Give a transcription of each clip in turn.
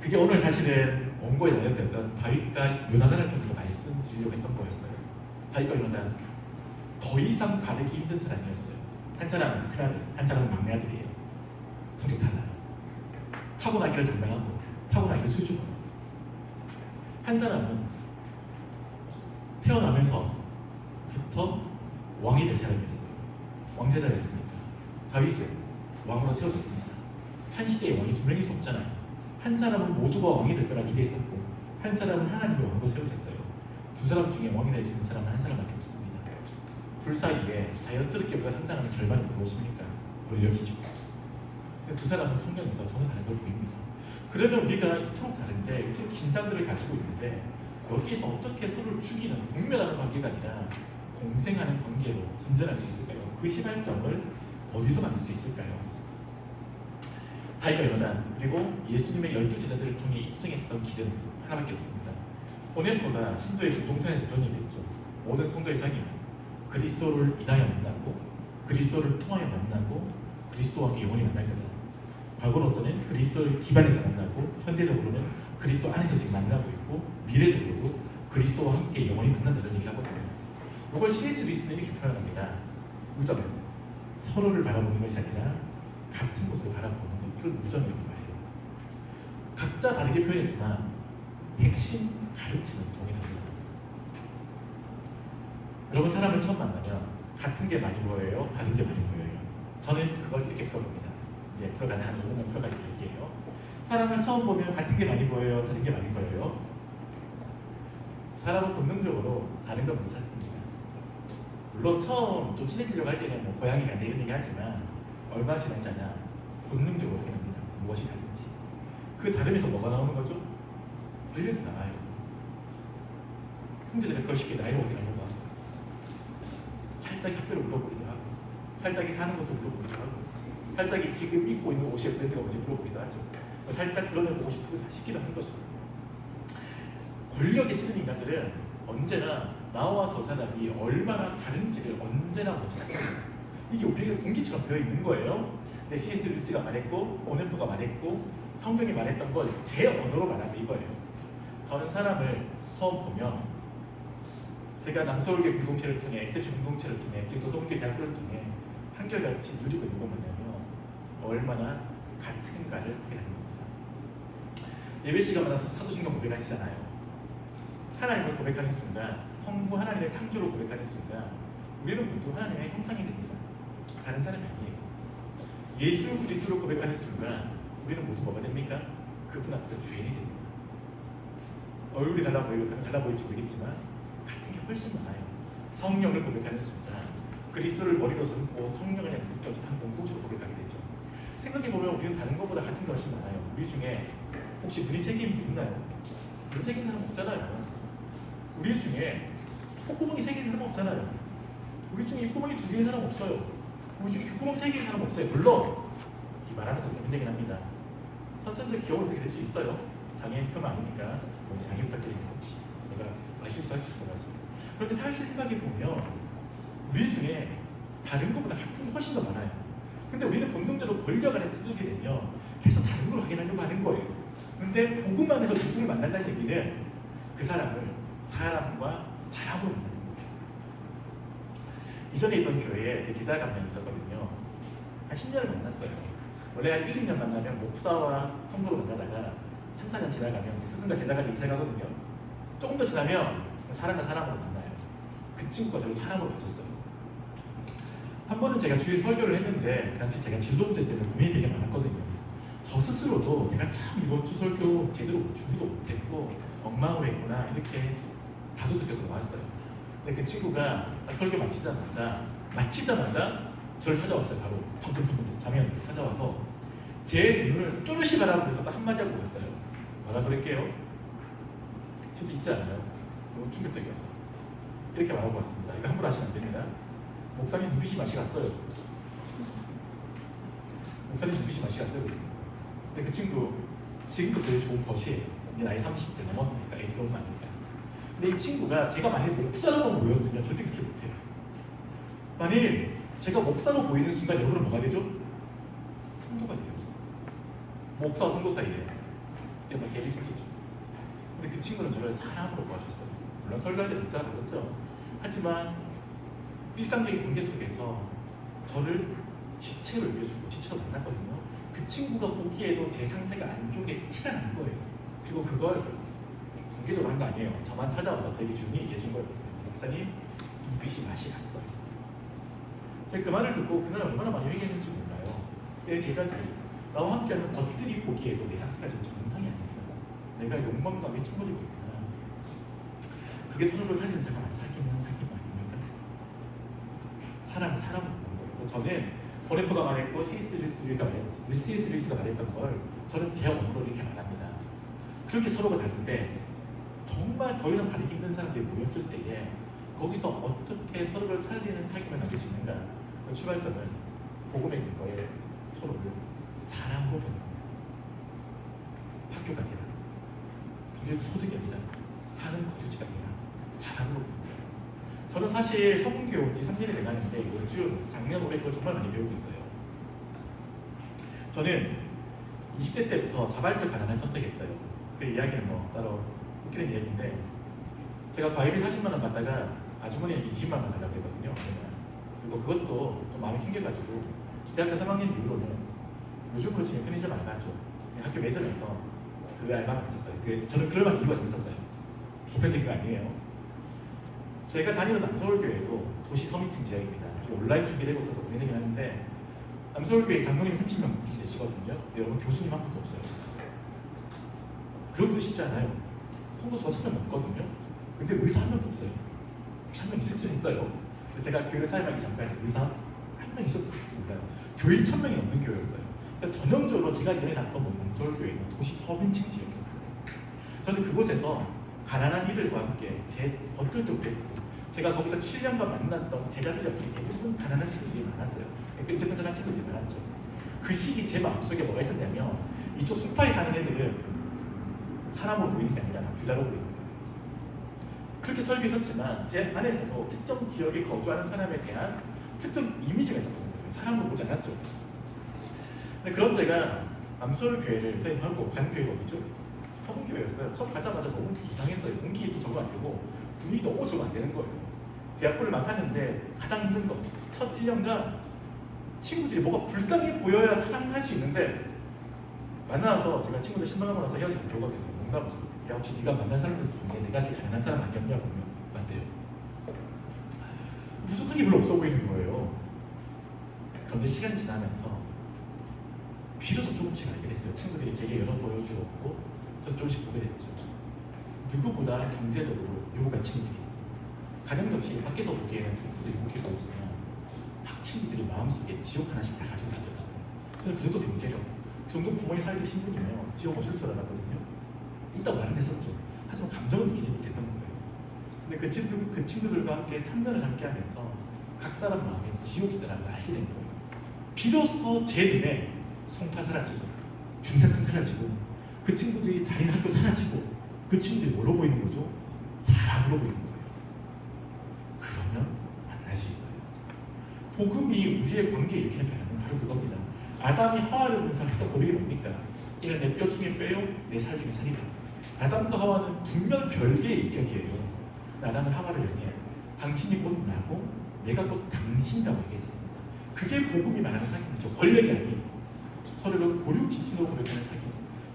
그게 오늘 사실은 원고에 나열됐던 다윗과 요나단을 통해서 말씀드리려고 했던 거였어요. 다윗과 요나단 더 이상 다르기 힘든 사람이었어요. 한 사람은 큰아들, 한 사람은 막내아들이에요. 성격 달라요. 타고나기를 당당하고 타고나기를 수줍어요. 한 사람은 태어나면서부터 왕이 될 사람이었어요. 왕제자였습니다. 다윗은 왕으로 세워졌습니다. 한 시대에 왕이 두 명일 수 없잖아요. 한 사람은 모두가 왕이 될 거라 기대했었고 한 사람은 하나님의 왕으로 세워졌어요. 두 사람 중에 왕이 될 수 있는 사람은 한 사람밖에 없습니다. 둘 사이에 자연스럽게 우리가 상상하는 결말은 무엇입니까? 권력이죠. 두 사람은 성경에서 전혀 다른 걸 보입니다. 그러면 우리가 이토록 다른데 이토록 긴장들을 가지고 있는데 여기에서 어떻게 서로를 죽이는 공멸하는 관계가 아니라 공생하는 관계로 진전할 수 있을까요? 그 시발점을 어디서 만들 수 있을까요? 다윗과 요나단 그리고 예수님의 12제자들을 통해 입증했던 길은 하나밖에 없습니다. 보네포가 신도의 공동산에서 그런 얘기를 했죠. 모든 성도의 상임은 그리스도를 인하여 만나고 그리스도를 통하여 만나고 그리스도와 함께 영원히 만날 거다. 과거로서는 그리스도를 기반해서 만나고 현재적으로는 그리스도 안에서 지금 만나고 있고 미래적으로도 그리스도와 함께 영원히 만난다는 얘기를 하거든요. 이걸 C.S. 루이스는 이렇게 표현합니다. 우정은 서로를 바라보는 것이 아니라 같은 곳을 바라보는 것을 우정이라고 말해요. 각자 다르게 표현했지만 핵심 가르침은 동일합니다. 여러분 사람을 처음 만나면 같은 게 많이 보여요? 다른 게 많이 보여요? 저는 그걸 이렇게 풀어갑니다. 이제 풀어가는 한 5분간 풀어갈 얘기예요. 사람을 처음 보면 같은 게 많이 보여요? 다른 게 많이 보여요? 사람은 본능적으로 다른 걸 먼저 찾습니다. 물론 처음 좀 친해지려고 할 때는 뭐 고양이가 내 이런 얘기 하지만 얼마나 지나지 않아 본능적으로 확인합니다. 무엇이 다른지. 그 다름에서 뭐가 나오는 거죠? 권력이 나와요. 형제들은 그걸 쉽게 나이로 확인하려고 하고 살짝이 학교를 물어보기도 하고 살짝이 사는 곳을 물어보기도 하고 살짝이 지금 입고 있는 옷의 브랜드가 뭔지 물어보기도 하죠. 살짝 드러내보고 싶기도 한 거죠. 권력에 찌는 인간들은 언제나 나와 저 사람이 얼마나 다른지를 언제나 먼저 찾습니다. 이게 우리에게 공기처럼 배어 있는 거예요. 근데 C.S. 루이스가 말했고 보네포가 말했고 성경이 말했던 걸 제 언어로 말하면 이거예요. 저는 사람을 처음 보면 제가 남서울계 공동체를 통해 엑셉션 공동체를 통해 지금 도서관계 대학교를 통해 한결같이 누리고 있는 건 뭐냐면 얼마나 같은가를 확인하는 겁니다. 예배 시간마다 사도신경 고백하시잖아요. 하나님을 고백하는 순간, 성부 하나님의 창조를 고백하는 순간 우리는 모두 하나님의 형상이 됩니다. 다른 사람이 아니에요. 예수 그리스도를 고백하는 순간 우리는 모두 뭐가 됩니까? 그분 앞에서 주인이 됩니다. 얼굴이 달라 보일지 모르겠지만 같은 게 훨씬 많아요. 성령을 고백하는 순간 그리스도를 머리로 삼고 성령을 그냥 묶여진 한 공동체로 고백하게 되죠. 생각해보면 우리는 다른 것보다 같은 게 훨씬 많아요. 우리 중에 혹시 눈이 세 개인 분 있나요? 눈 세 개인 사람 없잖아요. 우리 중에 콧구멍이 세 개인 사람 없잖아요. 우리 중에 입구멍이 두 개인 사람 없어요. 우리 중에 귓구멍 세 개인 사람 없어요. 물론 이 말하면서 고민되긴 합니다. 선천적 기억으로 그렇게 될 수 있어요. 장애인 폄하 아니니까 양해 부탁드립니다. 혹시 내가 실수할 수 있어가지고. 그런데 사실 생각해보면 우리 중에 다른 것보다 같은 게 훨씬 더 많아요. 근데 우리는 본능적으로 권력 안에 들게 되면 계속 다른 걸 확인하려고 하는 거예요. 근데 복음 안에서 누구를 만난다는 얘기는 그 사람을 사람과 사람으로 만나는 거예요. 이전에 있던 교회에 제 제자가 한 명 있었거든요. 한 10년을 만났어요. 원래 한 1, 2년 만나면 목사와 성도로 만나다가 3, 4년 지나가면 스승과 제자가 되기 시작하거든요. 조금 더 지나면 사람과 사람으로 만나요. 그 친구가 저를 사람으로 봐줬어요. 한 번은 제가 주일 설교를 했는데 그 당시 제가 진로 문제 때문에 고민이 되게 많았거든요. 저 스스로도 내가 참 이번 주 설교 제대로 준비도 못했고 엉망으로 했구나 이렇게 자주 느껴서 나왔어요. 근데 그 친구가 딱 설교 마치자마자 저를 찾아왔어요. 바로 성금성금 자매한테 찾아와서 제 눈을 또렷이 바라보면서 딱 한마디 하고 갔어요. 뭐라 그럴게요? 진짜 있지 않나요? 너무 충격적이어서 이렇게 말하고 왔습니다. 이거 함부로 하시면 안 됩니다. 목사님 눈빛이 맛이 갔어요. 목사님 눈빛이 맛이 갔어요. 근데 그 친구 지금도 제일 좋은 것이에요. 이제 나이 30대 넘었으니까 애기 오면 아니니까. 근데 이 친구가 제가 만일 목사로만 보였으면 절대 그렇게 못해요. 만일 제가 목사로 보이는 순간 여러분은 뭐가 되죠? 성도가 돼요. 목사와 성도 사이에 이런 갭이 생기죠. 근데 그 친구는 저를 사람으로 봐줬어요. 물론 설교할 때 문자가 받았죠. 하지만 일상적인 관계 속에서 저를 지체로 여겨주고 지체로 만났거든요. 그 친구가 보기에도 제 상태가 안 좋게 티가 난 거예요. 그리고 그걸 공개적으로 한 거 아니에요. 저만 찾아와서 저에게 주인이 얘기해준 거예요. 목사님, 눈빛이 맛이 갔어요. 제가 그 말을 듣고 그날 얼마나 많이 회개했는지 몰라요. 내 제자들이 나와 함께하는 것들이 보기에도 내 상태가 지금 정상이 아니구나. 내가 욕망과 외쳐버리고 있구나. 그게 서로를 살리는 사람, 사귀는 사귐 아닙니까? 사람을 보는 거예요. 저는 보네퍼가 말했고 C.S. 루이스가 말했던 걸 저는 제 언어로 이렇게 말합니다. 그렇게 서로가 다른데 정말 더 이상 다르기 힘든 사람들이 모였을 때에 거기서 어떻게 서로를 살리는 사귐을 만들 수 있는가? 그 출발점은 복음의 근거에 서로를 사람으로 보는 겁니다. 학교가 아니라 경제 소득이 아니라 사는 거주지가 아니라 사람으로 보는 거예요. 저는 사실 성공교육 온 지 3년이 돼가는데 요즘 작년 올해 그걸 정말 많이 배우고 있어요. 저는 20대 때부터 자발적 가난을 선택했어요. 그 이야기는 뭐 따로 웃기는 이야기인데 제가 과외비 40만 원 받다가 아주머니에게 20만 원 달라고 했거든요. 그리고 그것도 좀 마음이 튕겨가지고 대학교 3학년 이후로는 요즘으로 치면 편의점 알바죠. 학교 매점에서 그 알바만 있었어요. 저는 그럴 만한 이유가 좀 있었어요. 보편적인 거 아니에요. 제가 다니는 남서울교회도 도시 서민층 지역입니다. 온라인 준비되고 있어서 고민되긴 하는데 남서울교회 장로님 30명 좀 되시거든요. 여러분 교수님 한 분도 없어요. 그런 것도 쉽지 않아요. 성도수가 1000명 넘거든요. 근데 의사 한 명도 없어요. 혹시 한 명 있을 수 있어요. 제가 교회를 사임하기 전까지 의사 한 명 있었을지 몰라요. 교인 1000명이 넘는 교회였어요. 그러니까 전형적으로 제가 이전에 갔던 남서울교회는 도시 서민층 지역이었어요. 저는 그곳에서 가난한 이들과 함께 제 것들도 그랬고 제가 거기서 7년간 만났던 제자들 역시 대부분 가난한 친구들이 많았어요. 끈적끈적한 친구들이 많았죠. 그 시기 제 마음속에 뭐가 있었냐면 이쪽 송파에 사는 애들은 사람으로 보이는 게 아니라 다 부자로 보이는 거예요. 그렇게 설계했었지만 제 안에서도 특정 지역에 거주하는 사람에 대한 특정 이미지가 있었던 거예요. 사람으로 보지 않았죠. 근데 그런 제가 남서울교회를 사임하고 간 교회가 어디죠? 서문교회였어요. 처음 가자마자 너무 이상했어요. 공기도 적응 안 되고 분위기 너무 적응 안 되는 거예요. 대학교를 맡았는데 가장 힘든 거 첫 1년간 친구들이 뭐가 불쌍해 보여야 사랑할 수 있는데 만나서 제가 친구들 실망하고 나서 헤어질 때 그러거든요. 농담으로 야 혹시 네가 만난 사람들 중에 내가 제일 가난한 사람 아니었냐 그러면 맞대요. 부족한 게 별로 없어 보이는 거예요. 그런데 시간이 지나면서 비로소 조금씩 알게 됐어요. 친구들이 제게 열어 보여주었고 저도 조금씩 보게 됐죠. 누구보다 경제적으로 유복한 친구들이 가정 역시 밖에서 보기에는 친구들이 유복해 보이지만 각 친구들이 마음속에 지옥 하나씩 다 가지고 살더라고요. 저는 그 정도 경제력, 그 정도 부모의 사회적 신분이면 지옥 없을 줄 알았거든요. 있다고 말은 했었죠. 하지만 감정을 느끼지 못했던 거예요. 근데 그 친구들과 함께 3년을 함께 하면서 각 사람 마음에 지옥이 있다는 걸 알게 된 거예요. 비로소 제 눈에 송파 사라지고 중산층 사라지고 그 친구들이 다니는 학교 사라지고 그 친구들이 뭘로 보이는 거죠? 사람으로 보이는 거예요. 그러면 만날 수 있어요. 복음이 우리의 관계에 일으키는 변화는 바로 그겁니다. 아담이 하와를 보면서 했던 고백이 뭡니까? 이는 내 뼈 중에 뼈요 내 살 중에 살이라. 아담과 하와는 분명 별개의 인격이에요. 아담은 하와를 향해 당신이 곧 나고 내가 곧 당신이라고 얘기했었습니다. 그게 복음이 말하는 사귐이죠. 권력이 아닌 서로를 고륙지친으로 고백하는 사귐.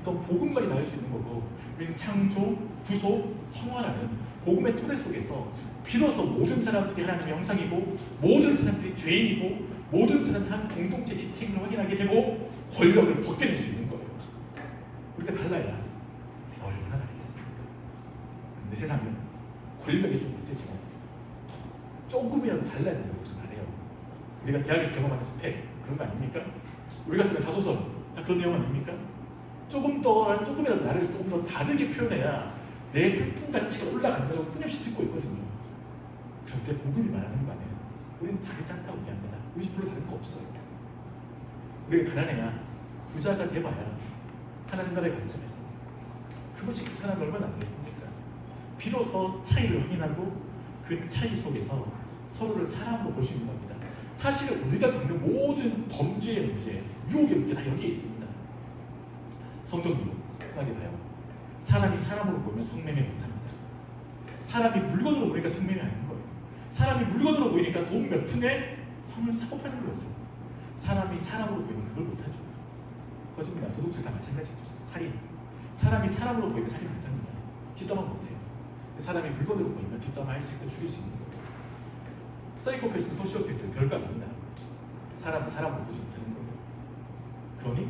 이건 복음만이 나올 수 있는 거고 우리는 창조, 구속, 성화라는 복음의 토대 속에서 비로소 모든 사람들이 하나님의 형상이고 모든 사람들이 죄인이고 모든 사람은 한 공동체 지책을 확인하게 되고 권력을 벗겨낼 수 있는 거예요. 우리가 달라야 얼마나 다르겠습니까? 근데 세상은 권력이 좀 있으지만 조금이라도 달라야 된다고 해서 말해요. 우리가 대학에서 경험하는 스펙 그런 거 아닙니까? 우리가 쓰는 자소서 다 그런 내용 아닙니까? 조금이라도 나를 조금 더 다르게 표현해야 내 상품 가치가 올라간다고 끊임없이 듣고 있거든요. 그런데 복음이 말하는 바는 우리는 다르지 않다고 얘기합니다. 우리 별로 다른 거 없어요. 우리가 가난해야 부자가 돼봐야 하나님 나라의 관점에서 그것이 그 사람을 얼마나 알겠습니까? 비로소 차이를 확인하고 그 차이 속에서 서로를 사람으로 볼 수 있는 겁니다. 사실은 우리가 겪는 모든 범죄의 문제, 유혹의 문제 다 여기에 있습니다. 성적 유혹, 생각해봐요. 사람이 사람으로 보이면 성매매 못합니다. 사람이 물건으로 보니까 성매매하는 거예요. 사람이 물건으로 보이니까 돈 몇 푼에 성을 사고 파는 거죠. 사람이 사람으로 보이면 그걸 못하죠. 거짓말, 도둑질 다 마찬가지죠. 살인. 사람이 사람으로 보이면 살인 못합니다. 뒷담화 못해요. 사람이 물건으로 보이면 뒷담화 할 수 있고 죽일 수 있는 거예요. 사이코패스, 소시오패스 별거 아닙니다. 사람은 사람으로 보지 못하는 거예요. 그러니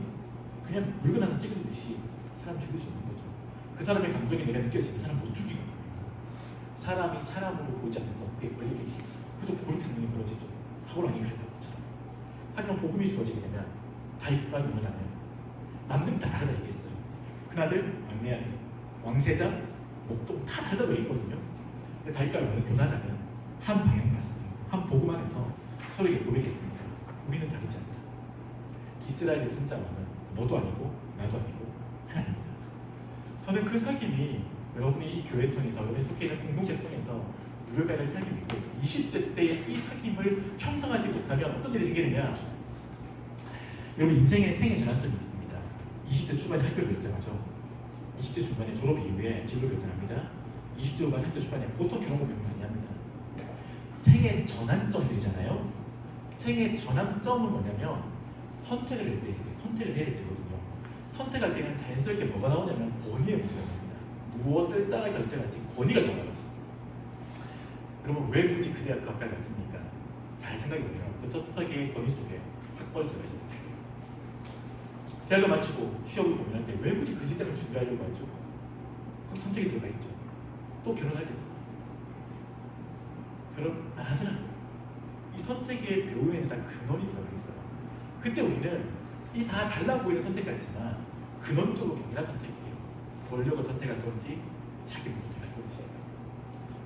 그냥 물건 하나 찌그리듯이 사람 죽일 수 없는 거죠. 그 사람의 감정이 내가 느껴지면 사람 못 죽이거든요. 사람이 사람으로 보지 않는 것, 그게 권력의식. 그래서 고리트능이 벌어지죠. 사울왕이 그랬던 것처럼. 하지만 복음이 주어지게 되면 다윗과 요나단은 남들이 다 다르다 얘기했어요. 큰아들, 막내아들, 왕세자, 목동 다 다르다고 얘기했거든요. 근데 다윗과 요나단은 한 방향 갔어요. 한 복음 안에서 서로에게 고백했습니다. 우리는 다르지 않다. 이스라엘의 진짜 왕은 너도 아니고 나도 아니고 하나님이다. 저는 그 사귐이 여러분이 이 교회 통해서 여러분이 속해 있는 공동체 통해서 누려가야 될 사귐이고 20대 때의 이 사귐을 형성하지 못하면 어떤 일이 생기느냐. 여러분 인생의 생애 전환점이 있습니다. 20대 초반에 학교를 결정하죠. 20대 중반에 졸업 이후에 진로 결정합니다. 20대 후반, 30대 초반에 보통 결혼 고백 많이 합니다. 생애 전환점들이잖아요. 생애 전환점은 뭐냐면 선택을 해야 될 때거든요. 선택할 때는 자연스럽게 뭐가 나오냐면 권위의 문제가 나옵니다. 무엇을 따라 결정할지 권위가 나와요. 여러분 왜 굳이 그 대학교 학과를 갔습니까? 잘 생각해보면 그 설계의 권위 속에 학벌이 들어가 있습니다. 대학을 마치고 취업을 고민할 때 왜 굳이 그 직장을 준비하려고 하죠? 거기 선택이 들어가 있죠. 또 결혼할 때도 결혼 안 하더라도 이 선택의 묘에는 다 근원이 들어가 있어요. 그때 우리는 이 다 달라 보이는 선택 같지만 근원적으로 동일한 선택이에요. 권력을 선택할 건지 사귐을 선택할 건지.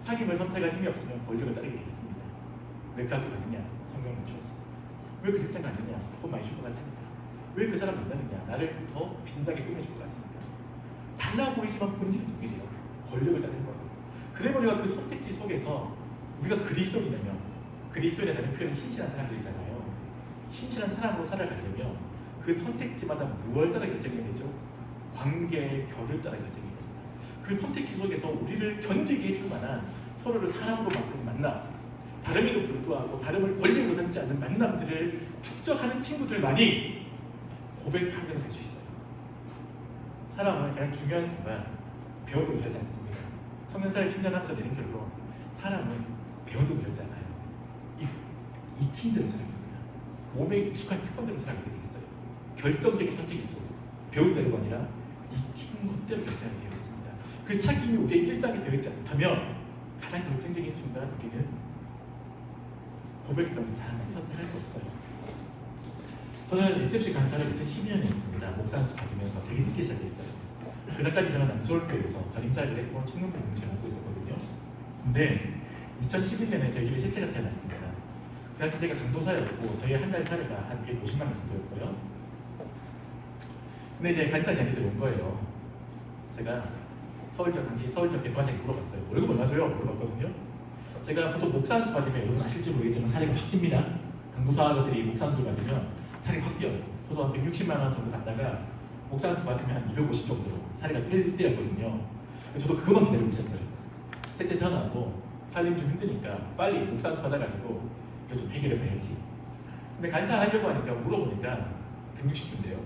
사귐을 선택할 힘이 없으면 권력을 따르게 되어 있습니다. 왜 그 학교 갔느냐? 성경 맞추어서. 왜 그 직장 갔느냐? 돈 많이 줄 것 같으니까. 왜 그 사람 만나느냐? 나를 더 빛나게 꾸며줄 것 같으니까. 달라 보이지만 본질은 동일해요. 권력을 따르는 거예요. 그래 우리가 그 선택지 속에서 우리가 그리스도인이라면 그리스도인에 대한 표현은 신실한 사람들이잖아요. 신실한 사람으로 살아가려면 그 선택지마다 무엇을 따라 결정이 되죠? 관계의 결을 따라 결정이 됩니다. 그 선택지 속에서 우리를 견디게 해줄 만한 서로를 사람으로 만나 다름에도 불구하고 다름을 권력으로 삼지 않는 만남들을 축적하는 친구들만이 고백한 대로 살 수 있어요. 사람은 가장 중요한 순간 배워도 살지 않습니다. 청년사를 10년 하면서 내린 결론, 사람은 배워도 살지 않아요. 익힌 대로 살아갑니다. 몸에 익숙한 습관대로 살아가게 되어 있어요. 결정적인 선택일수록 배운 대로가 아니라 익힌 것대로 결정이 되어 있습니다. 그 사귐이 우리의 일상이 되어 있지 않다면 가장 결정적인 순간 우리는 고백했던 사람을 선택할 수 없어요. 저는 SFC 강사를 2012년에 했습니다. 목사 안수 받으면서 되게 늦게 시작했어요. 그 전까지 저는 남서울교회에서 전임사를 했고 청년부 공동체를 하고 있었거든요. 근데 2011년에 저희 집에 셋째가 태어났습니다. 그 당시 제가 강도사였고 저희 한 달 사례가 한 150만 원 정도였어요. 근데 이제 간사 제안이 들어온 거예요. 제가 당시 서울적 대표한테 물어봤어요. 월급 얼마 줘요? 물어봤거든요. 제가 보통 목사 안수 받으면 여러분 아실지 모르겠지만 사례가 확 뜁니다. 강도사들이 목사 안수 받으면 사례가 확 뛰어요. 저도 한 160만 원 정도 받다가 목사 안수 받으면 한 250 정도로 사례가 뛸 때였거든요. 저도 그것만 기다리고 있었어요. 셋째 태어나고 살림이 좀 힘드니까 빨리 목사 안수 받아가지고 이거 좀 해결해 봐야지. 근데 간사 하려고 하니까 물어보니까 160주인데요.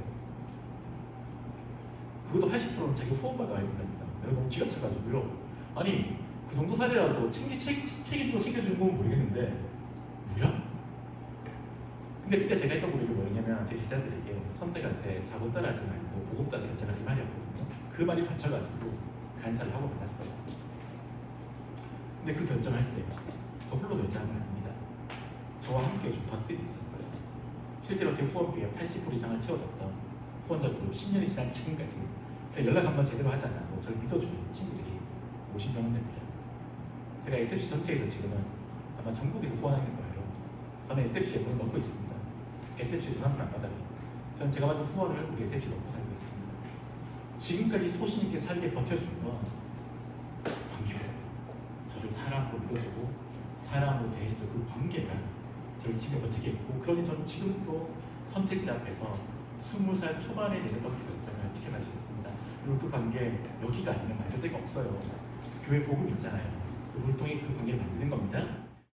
그것도 80%는 자기가 후원받아야 된답니다. 내가 너무 기가 차가지고요. 아니 그 정도 사례라도 책임도 챙겨주는 건 모르겠는데 뭐야? 근데 그때 제가 했던 고백이 뭐였냐면 제 제자들에게 선택할 때 자본 따라하지 말고 복음 따라 결정하는 이 말이었거든요. 그 말이 받쳐가지고 간사를 하고 받았어요. 근데 그 결정할 때 저 홀로 결정한 건 아닙니다. 저와 함께 좀 덧들이 있었어요. 실제로 제 후원비의 80% 이상을 채워줬던 후원자 그룹 10년이 지난 지금까지 제가 연락 한번 제대로 하지 않아도 저를 믿어주는 친구들이 50명 됩니다. 제가 SFC 전체에서 지금은 아마 전국에서 후원하는 거예요. 저는 SFC에 돈을 넣고 있습니다. SFC에 돈 한 푼 안 받아요. 저는 제가 받은 후원을 우리 SFC에 넣고 살고 있습니다. 지금까지 소신 있게 살게 버텨준 건 관계였어요. 저를 사람으로 믿어주고 사람으로 대해주던 그 관계가 저를 지금 버티게 했고, 그러니 저는 지금도 선택지 앞에서 20살 초반에 내렸던 그 결정을 지켜갈 수 있습니다. 그리고 그 관계 여기가 아니면 만들 데가 없어요. 교회 복음 있잖아요. 그분을 통해 그 관계를 만드는 겁니다.